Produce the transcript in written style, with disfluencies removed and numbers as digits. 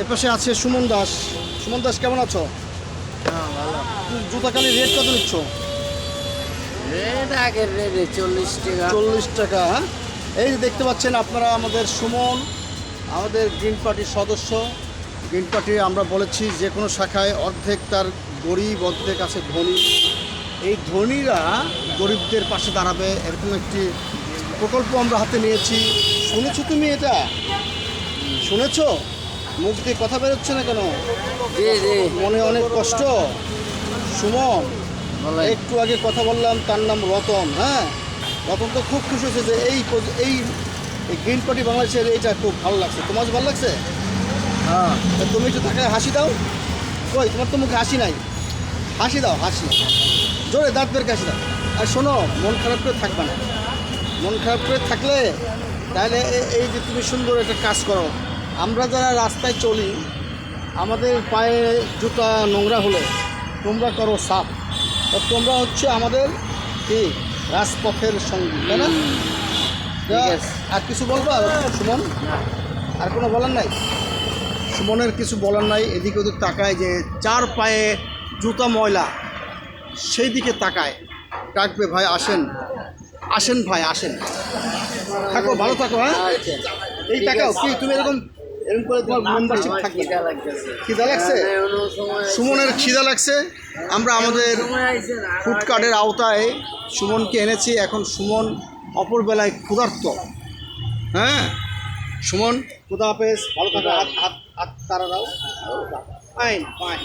এপাশে আছে সুমন দাস। সুমন দাস কেমন আছো? হ্যাঁ ভালো। জুতাকালি রেট কত নিচ্ছ? রেট আগের রেট 40 টাকা। 40 টাকা। হ্যাঁ, এই যে দেখতে পাচ্ছেন আপনারা আমাদের সুমন, আমাদের গ্রিন পার্টির সদস্য। গ্রিন পার্টি আমরা বলেছি যে কোনো শাখায় অর্ধেক তার গরিব, অর্ধেক আছে ধনী। এই ধনীরা গরিবদের পাশে দাঁড়াবে এরকম একটি প্রকল্প আমরা হাতে নিয়েছি। শুনেছো তুমি এটা? শুনেছো? মুখ দিয়ে কথা বেরোচ্ছে না কেন? জি জি মনে অনেক কষ্ট। সুমন, বলেন। একটু আগে কথা বললাম, তার নাম রতন। হ্যাঁ, রতন তো খুব খুশি হয়েছে যে এই গ্রিন পার্টি বাংলাদেশের এইটা খুব ভালো লাগছে। তোমার ভালো লাগছে? হ্যাঁ তা তুমি একটু তাকে হাসি দাও। কই, তোমার তো মুখে হাসি নাই। হাসি দাও, হাসি জোরে দাঁত বের হাসি দাও। আর শোনো, মন খারাপ করে থাকবে না। মন খারাপ করে থাকলে তাহলে এই যে তুমি সুন্দর একটা কাজ করো। আমরা যারা রাস্তায় চলি, আমাদের পায়ে জুতা নোংরা হলে তোমরা করো সাফ। তোমরা হচ্ছে আমাদের কি রাজপথের সঙ্গী, তাই না? ঠিক আছে। আর কিছু বলবা সুমন? আর কোনো বলার নাই? সুমনের কিছু বলার নাই। এদিকে ওদের তাকায় যে চার পায়ে জুতা ময়লা, সেই দিকে তাকায়। ডাকবে, ভাই আসেন, আসেন ভাই আসেন, থাকো, ভালো থাকো। হ্যাঁ, আচ্ছা এই তাকাও কি তুমি এরকম এরকম করে তোমার মেম্বারশিপ আমার থাকবে। খিদা লাগতেছে। খিদা লাগছে? অন্য সময় সুমনের খিদা লাগছে। আমরা আমাদের সময় আইছেন আর ফুড কার্টের আওতায় সুমনকে এনেছি। এখন সুমন অপর বেলায় ক্ষুধার্ত। হ্যাঁ সুমন, খুদা হাফেজ, ভালো থাকো। হাত হাত হাত তারা দাও। Fine fine.